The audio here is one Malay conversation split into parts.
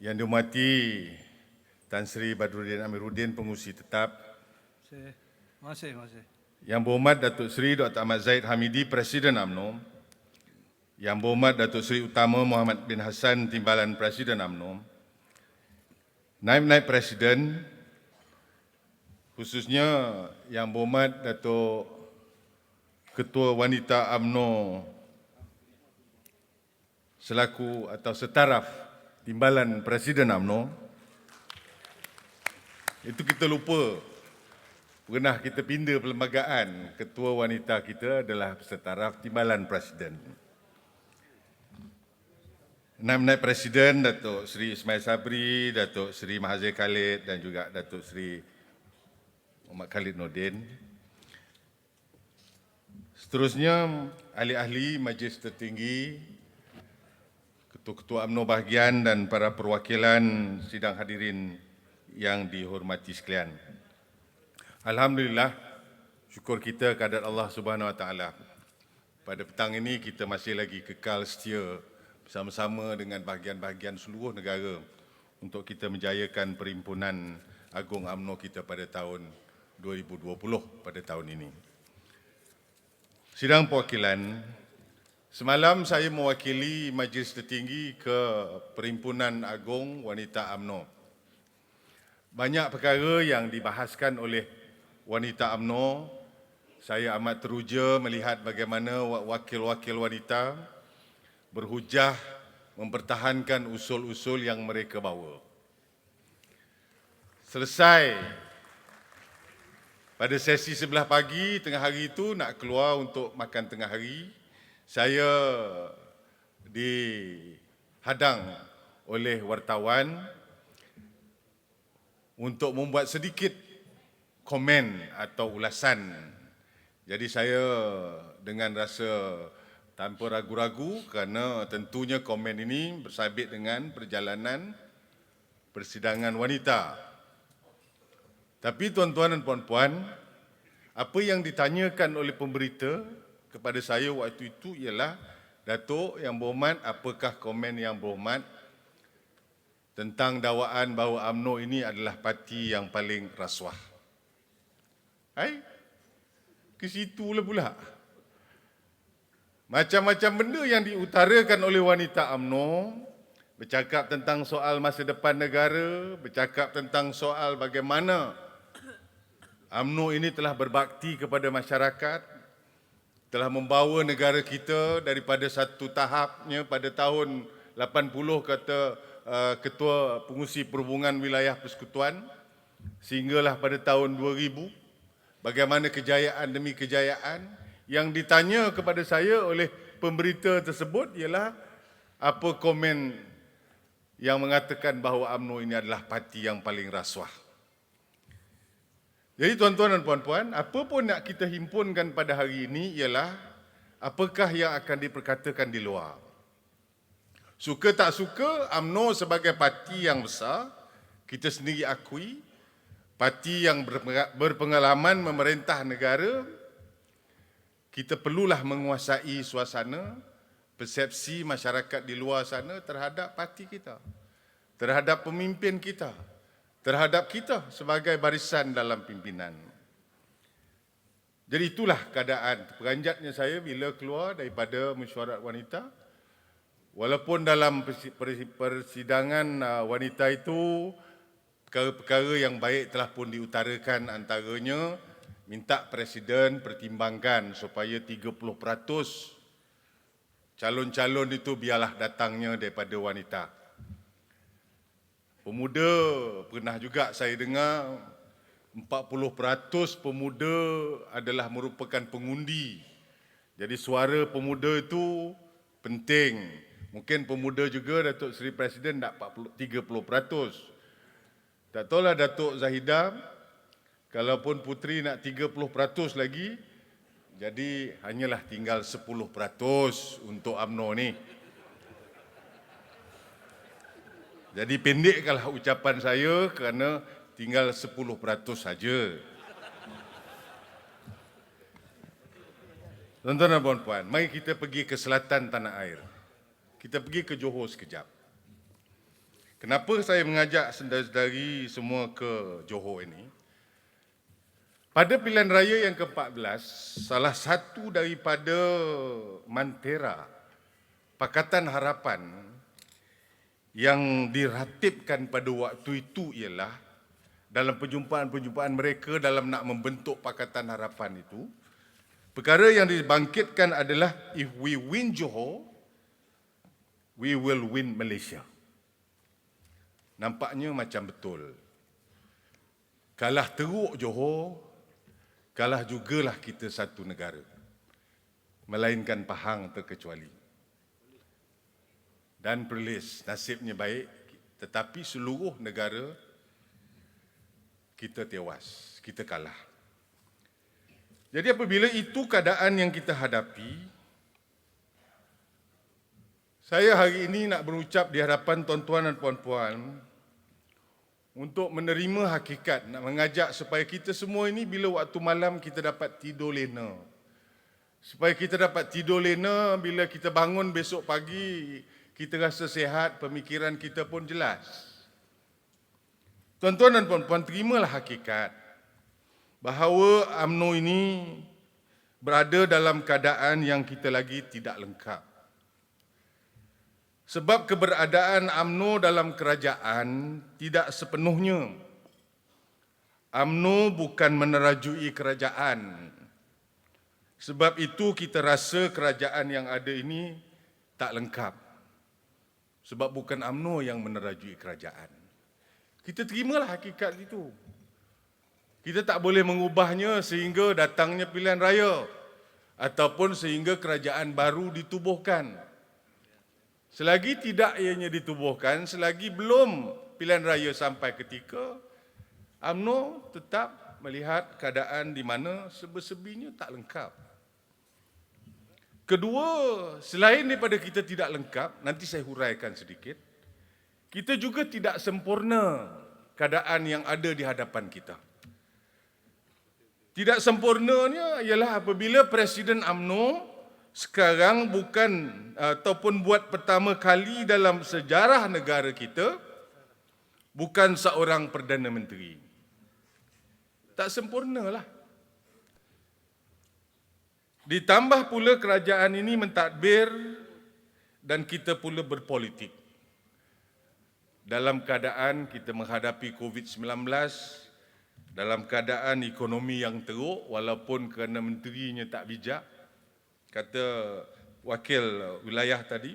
Yang dihormati Tan Sri Badrudin Amiruddin, Pengurusi Tetap. Terima kasih. Yang berhormat Datuk Seri Dr. Ahmad Zahid Hamidi, Presiden UMNO. Yang berhormat Datuk Seri Utama Muhammad bin Hassan, Timbalan Presiden UMNO. Naib-naib Presiden, khususnya Yang berhormat Datuk Ketua Wanita UMNO selaku atau setaraf Timbalan Presiden UMNO. Itu kita lupa. Pernah kita pindah perlembagaan, ketua wanita kita adalah setaraf Timbalan Presiden. Naib-naib Presiden Datuk Seri Ismail Sabri, Datuk Seri Mahathir Khalid dan juga Datuk Seri Muhammad Khalid Nordin. Seterusnya, ahli-ahli Majlis Tertinggi, ketua-ketua UMNO bahagian dan para perwakilan sidang hadirin yang dihormati sekalian. Alhamdulillah, syukur kita kehadrat Allah Subhanahu Wa Taala. Pada petang ini kita masih lagi kekal setia bersama-sama dengan bahagian-bahagian seluruh negara untuk kita menjayakan Perhimpunan Agung UMNO kita pada tahun 2020 pada tahun ini. Sidang perwakilan, semalam saya mewakili Majlis Tertinggi ke Perhimpunan Agung Wanita UMNO. Banyak perkara yang dibahaskan oleh wanita UMNO. Saya amat teruja melihat bagaimana wakil-wakil wanita berhujah mempertahankan usul-usul yang mereka bawa. Selesai pada sesi sebelah pagi, tengah hari itu nak keluar untuk makan tengah hari, saya dihadang oleh wartawan untuk membuat sedikit komen atau ulasan. Jadi saya dengan rasa tanpa ragu-ragu kerana tentunya komen ini bersabit dengan perjalanan persidangan wanita. Tapi tuan-tuan dan puan-puan, apa yang ditanyakan oleh pemberita kepada saya waktu itu ialah, Datuk Yang Berhormat, apakah komen Yang Berhormat tentang dakwaan bahawa UMNO ini adalah parti yang paling rasuah? Ke situlah pula. Macam-macam benda yang diutarakan oleh wanita UMNO, bercakap tentang soal masa depan negara, bercakap tentang soal bagaimana UMNO ini telah berbakti kepada masyarakat, telah membawa negara kita daripada satu tahapnya pada tahun 80 kata Ketua Pengurusi Perhubungan Wilayah Persekutuan, sehinggalah pada tahun 2000, bagaimana kejayaan demi kejayaan. Yang ditanya kepada saya oleh pemberita tersebut ialah apa komen yang mengatakan bahawa UMNO ini adalah parti yang paling rasuah. Jadi tuan-tuan dan puan-puan, apa pun nak kita himpunkan pada hari ini ialah apakah yang akan diperkatakan di luar. Suka tak suka, UMNO sebagai parti yang besar, kita sendiri akui, parti yang berpengalaman memerintah negara, kita perlulah menguasai suasana, persepsi masyarakat di luar sana terhadap parti kita, terhadap pemimpin kita, terhadap kita sebagai barisan dalam pimpinan. Jadi itulah keadaan peranjatnya saya bila keluar daripada mesyuarat wanita. Walaupun dalam persidangan wanita itu, perkara-perkara yang baik telah pun diutarakan, antaranya minta Presiden pertimbangkan supaya 30% calon-calon itu biarlah datangnya daripada wanita. Pemuda, pernah juga saya dengar 40% pemuda adalah merupakan pengundi. Jadi suara pemuda itu penting. Mungkin pemuda juga Datuk Seri Presiden nak 30%. Tak tahulah Datuk Zahidah, kalaupun puteri nak 30% lagi, jadi hanyalah tinggal 10% untuk UMNO ni. Jadi pendeklah ucapan saya kerana tinggal 10% saja. Tuan-tuan dan puan-puan, mari kita pergi ke selatan tanah air. Kita pergi ke Johor sekejap. Kenapa saya mengajak saudara-saudari semua ke Johor ini? Pada pilihan raya yang ke-14, salah satu daripada mantera Pakatan Harapan yang diratibkan pada waktu itu ialah dalam perjumpaan-perjumpaan mereka dalam nak membentuk Pakatan Harapan itu, perkara yang dibangkitkan adalah if we win Johor, we will win Malaysia. Nampaknya macam betul. Kalah teruk Johor, kalah jugalah kita satu negara. Melainkan Pahang terkecuali. Dan Perlis nasibnya baik, tetapi seluruh negara kita tewas, kita kalah. Jadi apabila itu keadaan yang kita hadapi, saya hari ini nak berucap di hadapan tuan-tuan dan puan-puan untuk menerima hakikat, nak mengajak supaya kita semua ini bila waktu malam kita dapat tidur lena. Supaya kita dapat tidur lena bila kita bangun besok pagi, kita rasa sihat, pemikiran kita pun jelas. Tuan-tuan dan puan-puan, terimalah hakikat bahawa UMNO ini berada dalam keadaan yang kita lagi tidak lengkap. Sebab keberadaan UMNO dalam kerajaan tidak sepenuhnya. UMNO bukan menerajui kerajaan. Sebab itu kita rasa kerajaan yang ada ini tak lengkap. Sebab bukan UMNO yang menerajui kerajaan. Kita terimalah hakikat itu. Kita tak boleh mengubahnya sehingga datangnya pilihan raya ataupun sehingga kerajaan baru ditubuhkan. Selagi tidak ianya ditubuhkan, selagi belum pilihan raya sampai ketika, UMNO tetap melihat keadaan di mana serba-serbinya tak lengkap. Kedua, selain daripada kita tidak lengkap, nanti saya huraikan sedikit, kita juga tidak sempurna keadaan yang ada di hadapan kita. Tidak sempurnanya ialah apabila Presiden UMNO sekarang bukan ataupun buat pertama kali dalam sejarah negara kita, bukan seorang Perdana Menteri. Tak sempurnalah. Ditambah pula kerajaan ini mentadbir dan kita pula berpolitik. Dalam keadaan kita menghadapi COVID-19, dalam keadaan ekonomi yang teruk walaupun kerana menterinya tak bijak, kata wakil wilayah tadi.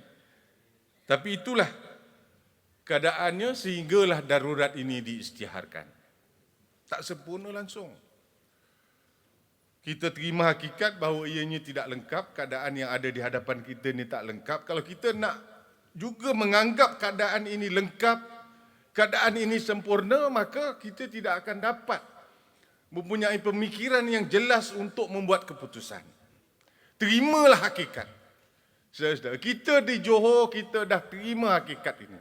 Tapi itulah keadaannya sehinggalah darurat ini diisytiharkan. Tak sempurna langsung. Kita terima hakikat bahawa ianya tidak lengkap, keadaan yang ada di hadapan kita ini tak lengkap. Kalau kita nak juga menganggap keadaan ini lengkap, keadaan ini sempurna, maka kita tidak akan dapat mempunyai pemikiran yang jelas untuk membuat keputusan. Terimalah hakikat. Saudara-saudara, kita di Johor, kita dah terima hakikat ini.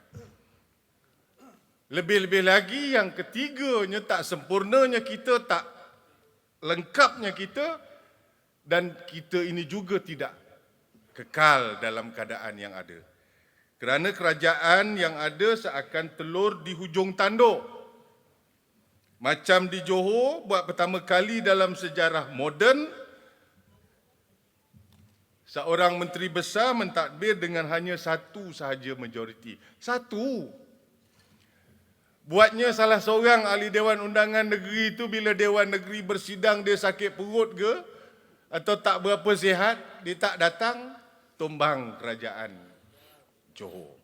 Lebih-lebih lagi yang ketiganya, tak sempurnanya kita, tak lengkapnya kita, dan kita ini juga tidak kekal dalam keadaan yang ada. Kerana kerajaan yang ada seakan telur di hujung tanduk. Macam di Johor, buat pertama kali dalam sejarah moden, seorang menteri besar mentadbir dengan hanya satu sahaja majoriti. Satu. Buatnya salah seorang ahli Dewan Undangan Negeri itu bila Dewan Negeri bersidang dia sakit perut ke atau tak berapa sihat, dia tak datang, tumbang kerajaan Johor.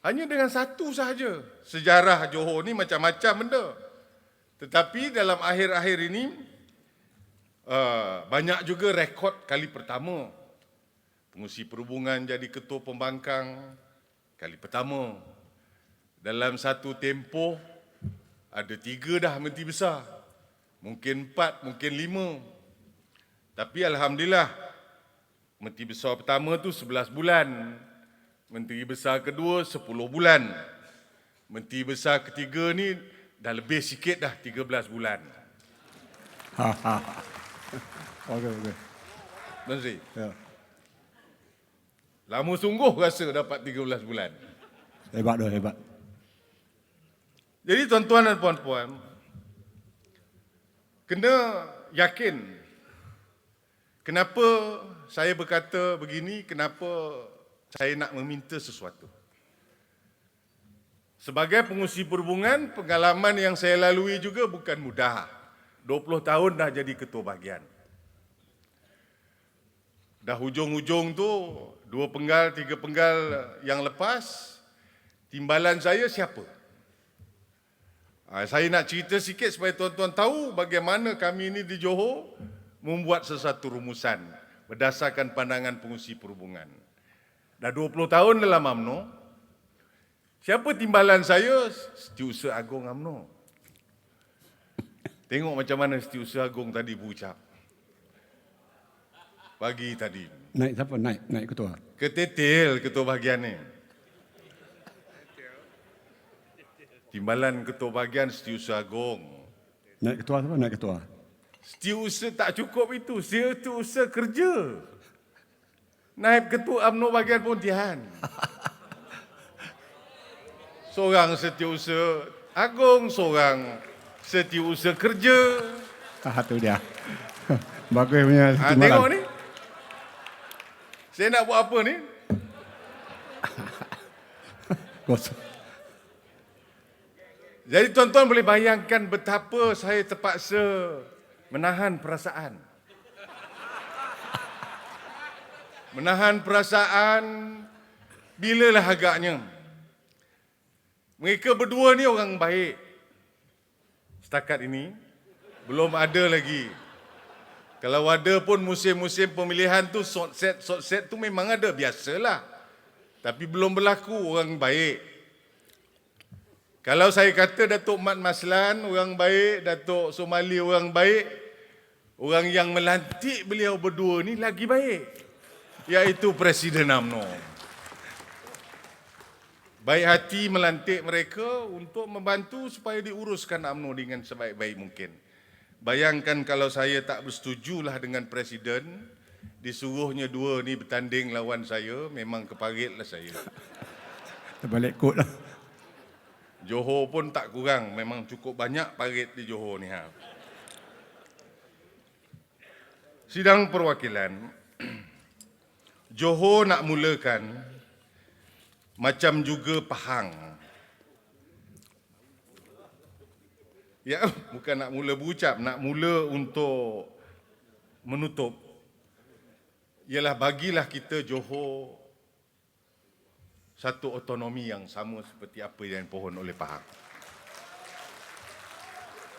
Hanya dengan satu sahaja. Sejarah Johor ni macam-macam benda. Tetapi dalam akhir-akhir ini, banyak juga rekod kali pertama. Pengurusi Perhubungan jadi Ketua Pembangkang, kali pertama. Dalam satu tempoh, ada 3 dah menteri besar. Mungkin 4, mungkin 5. Tapi Alhamdulillah, menteri besar pertama tu 11 bulan. Menteri besar kedua 10 bulan. Menteri besar ketiga ni dah lebih sikit dah 13 bulan. Okey. Tuan Sri, Ya. lama sungguh rasa dapat 13 bulan. Hebat doh, hebat. Jadi tuan-tuan dan puan-puan, kena yakin kenapa saya berkata begini, kenapa saya nak meminta sesuatu. Sebagai pengurusi perhubungan, pengalaman yang saya lalui juga bukan mudah. 20 tahun dah jadi ketua bahagian. Dah hujung-hujung tu, 2 penggal, 3 penggal yang lepas, timbalan saya siapa? Saya nak cerita sikit supaya tuan-tuan tahu bagaimana kami ini di Johor membuat sesuatu rumusan berdasarkan pandangan pengurusi perhubungan. Dah 20 tahun dalam UMNO. Siapa timbalan saya? Setiausaha Agong UMNO. Tengok macam mana Setiausaha Agong tadi berucap. Pagi tadi. Naik siapa? Naik ketua. Ketetel ketua bahagian ni. Timbalan ketua bahagian Setiausaha Agong. Naik ketua siapa? Naik ketua. Setiausaha tak cukup itu. Setiausaha kerja. Naib ketua UMNO bahagian Pontian. Seorang Setiausaha Agong, seorang Setiausaha kerja. Tu dia. Bagus punya timbalan. Tengok ni. Saya nak buat apa ni? Kosong. Jadi tuan-tuan boleh bayangkan betapa saya terpaksa menahan perasaan. Menahan perasaan bilalah agaknya. Mereka berdua ni orang baik. Setakat ini belum ada lagi. Kalau ada pun musim-musim pemilihan tu short set tu memang ada, biasalah. Tapi belum berlaku orang baik. Kalau saya kata Datuk Mat Maslan orang baik, Datuk Somali orang baik, orang yang melantik beliau berdua ni lagi baik, iaitu Presiden UMNO. Baik hati melantik mereka untuk membantu supaya diuruskan UMNO dengan sebaik-baik mungkin. Bayangkan kalau saya tak bersetujulah dengan Presiden, disuruhnya dua ni bertanding lawan saya, memang keparitlah saya. Terbalik kod lah. Johor pun tak kurang, memang cukup banyak parit di Johor ni. Sidang perwakilan, Johor nak mulakan macam juga Pahang. Ya, bukan nak mula berucap, nak mula untuk menutup. Ialah bagilah kita Johor satu otonomi yang sama seperti apa yang dipohon oleh Pahang.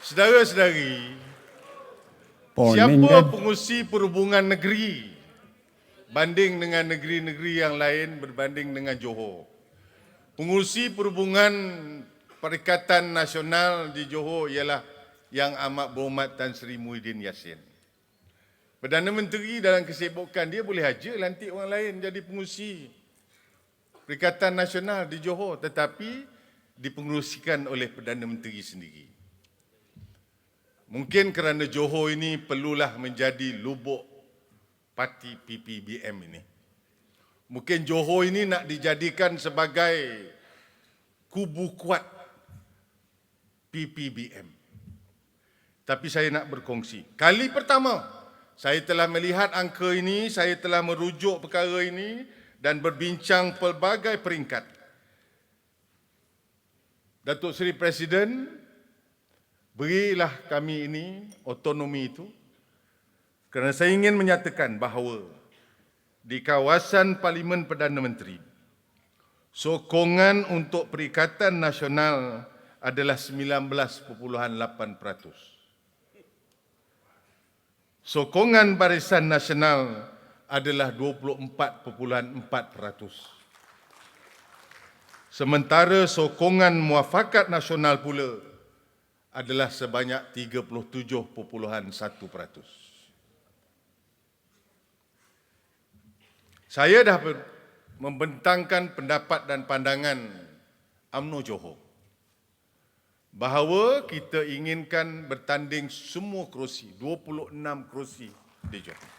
Saudara-saudari, siapa pengurusi perhubungan negeri banding dengan negeri-negeri yang lain berbanding dengan Johor? Pengurusi perhubungan Perikatan Nasional di Johor ialah Yang Amat Berhormat Tan Sri Muhyiddin Yassin. Perdana Menteri dalam kesibukan dia boleh aja lantik orang lain jadi pengurusi Perikatan Nasional di Johor, tetapi dipengerusikan oleh Perdana Menteri sendiri. Mungkin kerana Johor ini perlulah menjadi lubuk parti PPBM ini. Mungkin Johor ini nak dijadikan sebagai kubu kuat PPBM. Tapi saya nak berkongsi. Kali pertama, saya telah melihat angka ini, saya telah merujuk perkara ini dan berbincang pelbagai peringkat. Datuk Seri Presiden, berilah kami ini otonomi itu kerana saya ingin menyatakan bahawa di kawasan Parlimen Perdana Menteri, sokongan untuk Perikatan Nasional adalah 19.8%. Sokongan Barisan Nasional adalah 24.4%. Sementara sokongan Muafakat Nasional pula adalah sebanyak 37.1%. Saya dah membentangkan pendapat dan pandangan UMNO Johor bahawa kita inginkan bertanding semua kerusi, 26 kerusi di Johor.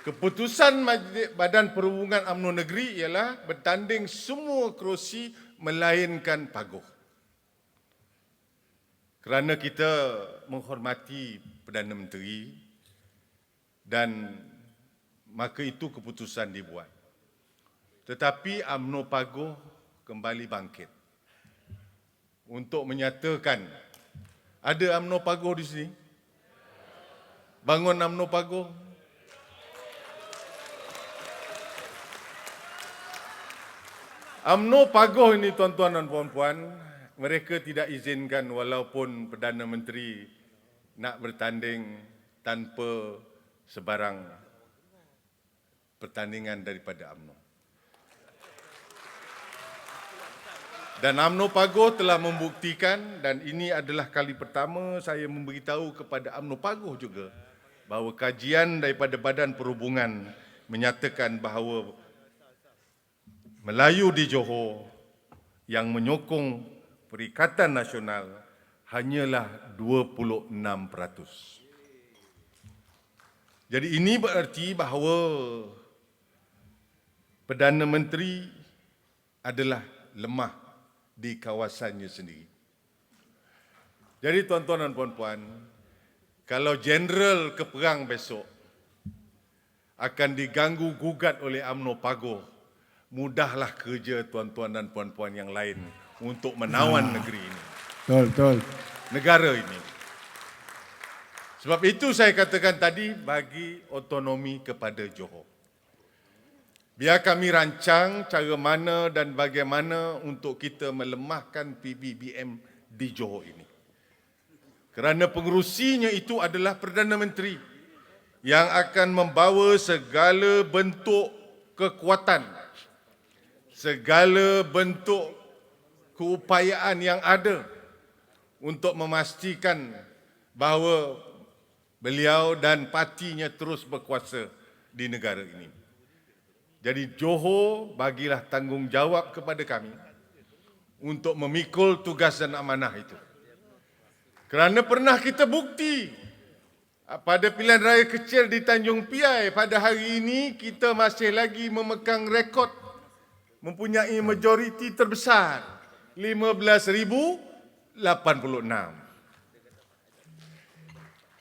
Keputusan Badan Perhubungan UMNO Negeri ialah bertanding semua kerusi melainkan paguh. Kerana kita menghormati Perdana Menteri dan maka itu keputusan dibuat. Tetapi UMNO Paguh kembali bangkit untuk menyatakan, ada UMNO Paguh di sini? Bangun UMNO Paguh. UMNO Paguh ini tuan-tuan dan puan-puan, mereka tidak izinkan walaupun Perdana Menteri nak bertanding tanpa sebarang pertandingan daripada UMNO. Dan UMNO Paguh telah membuktikan, dan ini adalah kali pertama saya memberitahu kepada UMNO Paguh juga, bahawa kajian daripada Badan Perhubungan menyatakan bahawa Melayu di Johor yang menyokong Perikatan Nasional hanyalah 26%. Jadi ini berarti bahawa Perdana Menteri adalah lemah di kawasannya sendiri. Jadi tuan-tuan dan puan-puan, kalau jeneral ke perang besok akan diganggu gugat oleh UMNO Paguh, mudahlah kerja tuan-tuan dan puan-puan yang lain untuk menawan negeri ini. Betul. Negara ini. Sebab itu saya katakan tadi, bagi otonomi kepada Johor. Biar kami rancang cara mana dan bagaimana untuk kita melemahkan PBBM di Johor ini. Kerana pengerusinya itu adalah Perdana Menteri yang akan membawa segala bentuk kekuatan, segala bentuk keupayaan yang ada untuk memastikan bahawa beliau dan partinya terus berkuasa di negara ini. Jadi Johor bagilah tanggungjawab kepada kami untuk memikul tugas dan amanah itu. Kerana pernah kita bukti pada pilihan raya kecil di Tanjung Piai, pada hari ini kita masih lagi memegang rekod mempunyai majoriti terbesar, 15,086.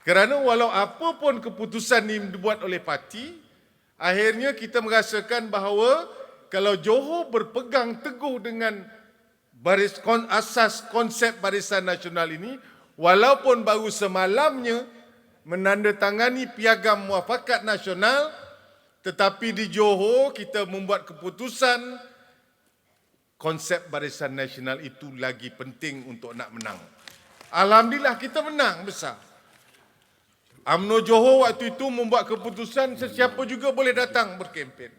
Kerana walau apapun keputusan ini dibuat oleh parti, akhirnya kita merasakan bahawa kalau Johor berpegang teguh dengan asas konsep Barisan Nasional ini, walaupun baru semalamnya menandatangani piagam muafakat nasional, tetapi di Johor kita membuat keputusan konsep Barisan Nasional itu lagi penting untuk nak menang. Alhamdulillah kita menang besar. UMNO Johor waktu itu membuat keputusan sesiapa juga boleh datang berkempen.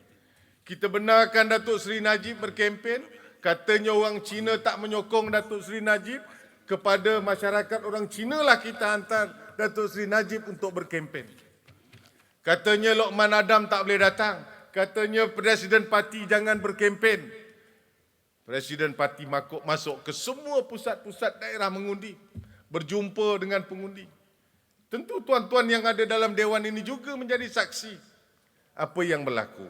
Kita benarkan Datuk Seri Najib berkempen. Katanya orang Cina tak menyokong Datuk Seri Najib. Kepada masyarakat orang Cina lah kita hantar Datuk Seri Najib untuk berkempen. Katanya Lokman Adam tak boleh datang. Katanya Presiden Parti jangan berkempen. Presiden Parti masuk ke semua pusat-pusat daerah mengundi, berjumpa dengan pengundi. Tentu tuan-tuan yang ada dalam Dewan ini juga menjadi saksi apa yang berlaku.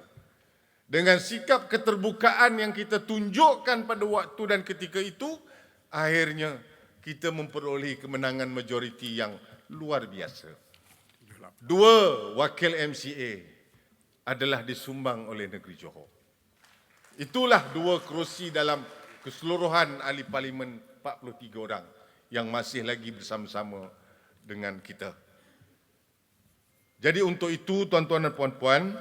Dengan sikap keterbukaan yang kita tunjukkan pada waktu dan ketika itu, akhirnya kita memperoleh kemenangan majoriti yang luar biasa. 2 wakil MCA adalah disumbang oleh negeri Johor. Itulah 2 kerusi dalam keseluruhan ahli parlimen 43 orang yang masih lagi bersama-sama dengan kita. Jadi untuk itu tuan-tuan dan puan-puan,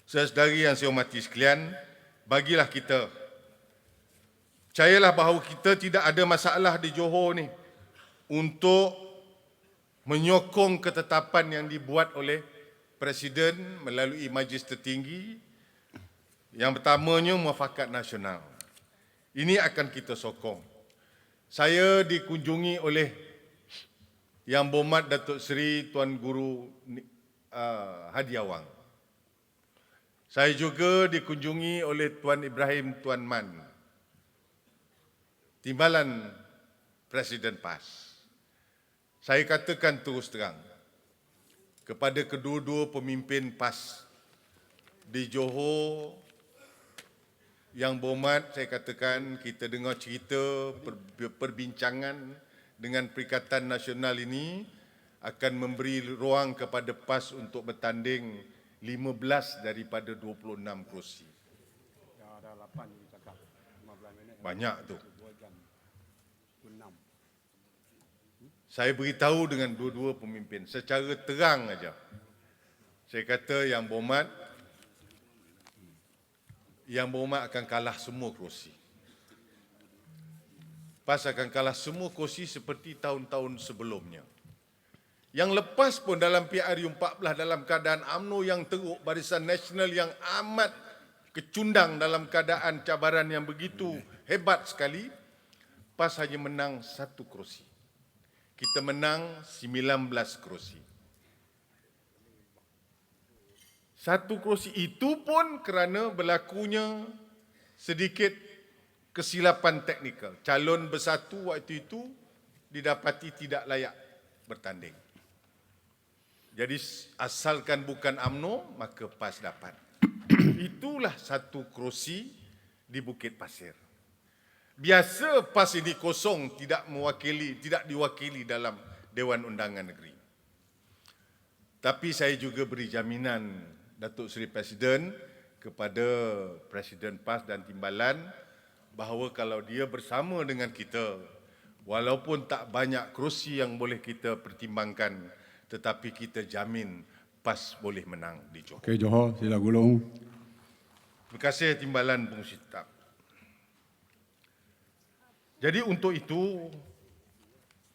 saudara-saudari yang saya hormati sekalian, bagilah kita, percayalah bahawa kita tidak ada masalah di Johor ni untuk menyokong ketetapan yang dibuat oleh Presiden melalui Majlis Tertinggi. Yang pertamanya muafakat nasional. Ini akan kita sokong. Saya dikunjungi oleh Yang Berhormat Datuk Seri Tuan Guru Hadi Awang. Saya juga dikunjungi oleh Tuan Ibrahim Tuan Man, Timbalan Presiden PAS. Saya katakan terus terang, kepada kedua-dua pemimpin PAS di Johor. Yang berhormat, saya katakan kita dengar cerita perbincangan dengan Perikatan Nasional ini akan memberi ruang kepada PAS untuk bertanding 15 daripada 26 kerusi. Banyak tu. Saya beritahu dengan dua-dua pemimpin secara terang aja. Saya kata yang berhormat akan kalah semua kerusi. PAS akan kalah semua kerusi seperti tahun-tahun sebelumnya. Yang lepas pun dalam PRU14 dalam keadaan UMNO yang teruk, Barisan Nasional yang amat kecundang dalam keadaan cabaran yang begitu hebat sekali, PAS hanya menang 1 kerusi. Kita menang 19 kerusi. 1 kerusi itu pun kerana berlakunya sedikit kesilapan teknikal. Calon bersatu waktu itu didapati tidak layak bertanding. Jadi asalkan bukan UMNO, maka PAS dapat. Itulah 1 kerusi di Bukit Pasir. Biasa PAS ini kosong, tidak diwakili dalam Dewan Undangan Negeri. Tapi saya juga beri jaminan Datuk Seri Presiden kepada Presiden PAS dan Timbalan bahawa kalau dia bersama dengan kita, walaupun tak banyak kerusi yang boleh kita pertimbangkan, tetapi kita jamin PAS boleh menang di Johor. Okey, Johor, sila gulung. Terima kasih Timbalan Pengurusi Tetap. Jadi untuk itu,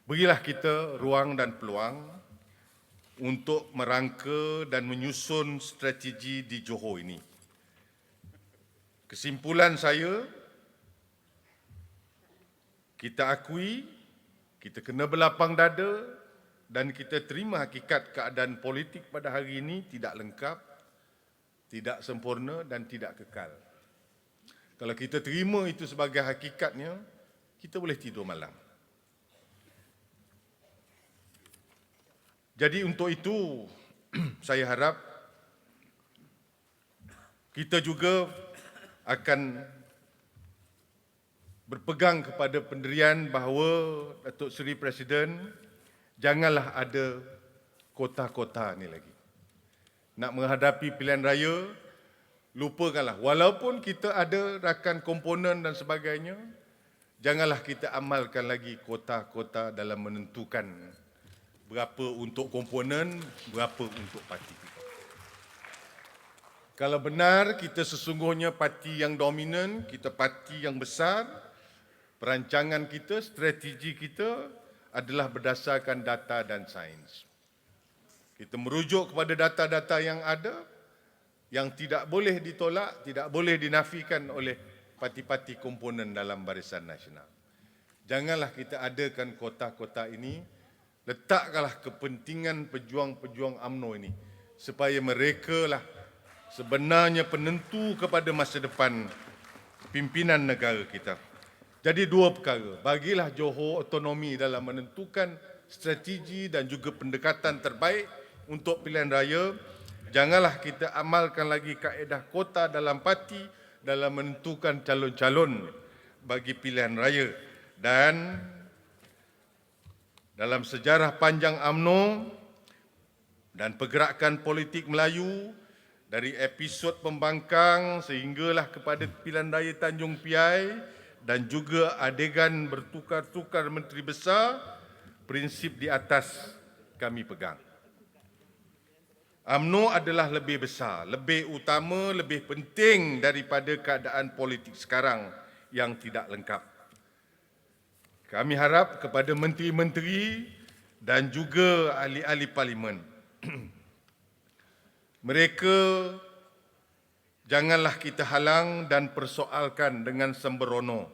berilah kita ruang dan peluang untuk merangka dan menyusun strategi di Johor ini. Kesimpulan saya, kita akui, kita kena berlapang dada dan kita terima hakikat keadaan politik pada hari ini tidak lengkap, tidak sempurna dan tidak kekal. Kalau kita terima itu sebagai hakikatnya, kita boleh tidur malam. Jadi untuk itu, saya harap kita juga akan berpegang kepada pendirian bahawa Datuk Seri Presiden janganlah ada kota-kota ni lagi. Nak menghadapi pilihan raya, lupakanlah. Walaupun kita ada rakan komponen dan sebagainya, janganlah kita amalkan lagi kota-kota dalam menentukan berapa untuk komponen, berapa untuk parti kita. Kalau benar kita sesungguhnya parti yang dominan, kita parti yang besar, perancangan kita, strategi kita adalah berdasarkan data dan sains. Kita merujuk kepada data-data yang ada, yang tidak boleh ditolak, tidak boleh dinafikan oleh parti-parti komponen dalam Barisan Nasional. Janganlah kita adakan kota-kota ini, letakkanlah kepentingan pejuang-pejuang UMNO ini supaya mereka lah sebenarnya penentu kepada masa depan pimpinan negara kita. Jadi 2 perkara, bagilah Johor otonomi dalam menentukan strategi dan juga pendekatan terbaik untuk pilihan raya. Janganlah kita amalkan lagi kaedah kota dalam parti dalam menentukan calon-calon bagi pilihan raya. Dan dalam sejarah panjang UMNO dan pergerakan politik Melayu, dari episod pembangkang sehinggalah kepada pilihan raya Tanjung Piai dan juga adegan bertukar-tukar Menteri Besar, prinsip di atas kami pegang. UMNO adalah lebih besar, lebih utama, lebih penting daripada keadaan politik sekarang yang tidak lengkap. Kami harap kepada menteri-menteri dan juga ahli-ahli parlimen, mereka janganlah kita halang dan persoalkan dengan sembrono.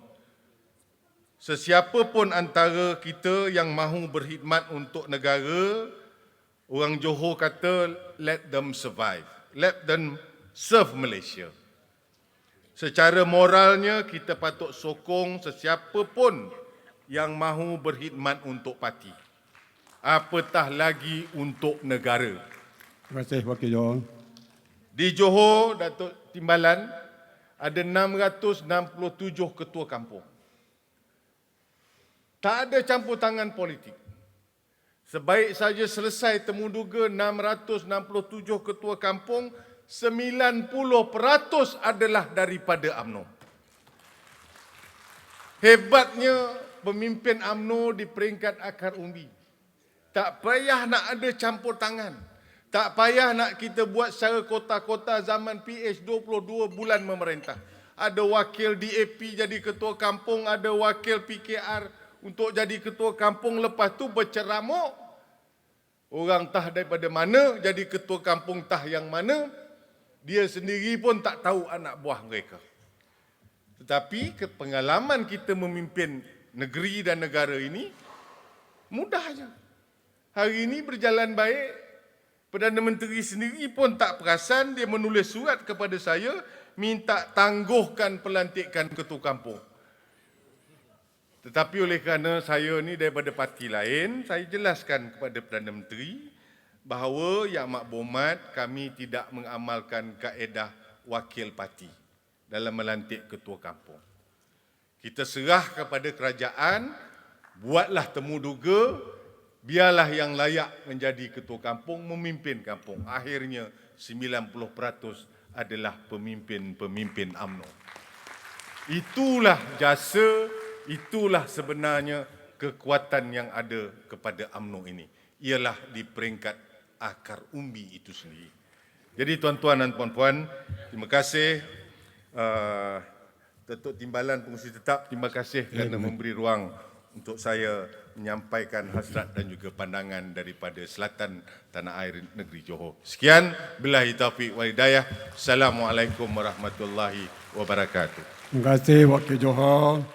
Sesiapa pun antara kita yang mahu berkhidmat untuk negara, orang Johor kata, let them survive, let them serve Malaysia. Secara moralnya kita patut sokong sesiapa pun yang mahu berkhidmat untuk parti, apatah lagi untuk negara. Terima kasih Wakil Johor. Di Johor, Datuk Timbalan, ada 667 ketua kampung. Tak ada campur tangan politik. Sebaik saja selesai temuduga 667 ketua kampung, 90% adalah daripada UMNO. Hebatnya pemimpin UMNO di peringkat akar umbi. Tak payah nak ada campur tangan. Tak payah nak kita buat secara kota-kota zaman PH 22 bulan memerintah. Ada wakil DAP jadi ketua kampung, ada wakil PKR untuk jadi ketua kampung, lepas tu berceramuk. Orang tah daripada mana jadi ketua kampung tah yang mana, dia sendiri pun tak tahu anak buah mereka. Tetapi pengalaman kita memimpin negeri dan negara ini mudah saja. Hari ini berjalan baik. Perdana Menteri sendiri pun tak perasan, dia menulis surat kepada saya minta tangguhkan pelantikan ketua kampung. Tetapi oleh kerana saya ni daripada parti lain, saya jelaskan kepada Perdana Menteri bahawa Yang Amat Berhormat kami tidak mengamalkan kaedah wakil parti dalam melantik ketua kampung. Kita serah kepada kerajaan, buatlah temuduga, biarlah yang layak menjadi ketua kampung, memimpin kampung. Akhirnya 90% adalah pemimpin-pemimpin UMNO. Itulah jasa, itulah sebenarnya kekuatan yang ada kepada UMNO ini. Ialah di peringkat akar umbi itu sendiri. Jadi tuan-tuan dan puan-puan, terima kasih. Datuk Timbalan Pengurusi Tetap, terima kasih kerana memberi ruang untuk saya menyampaikan hasrat dan juga pandangan daripada selatan tanah air negeri Johor. Sekian, billahi taufiq wal hidayah. Assalamualaikum warahmatullahi wabarakatuh. Terima kasih Wakil Johor.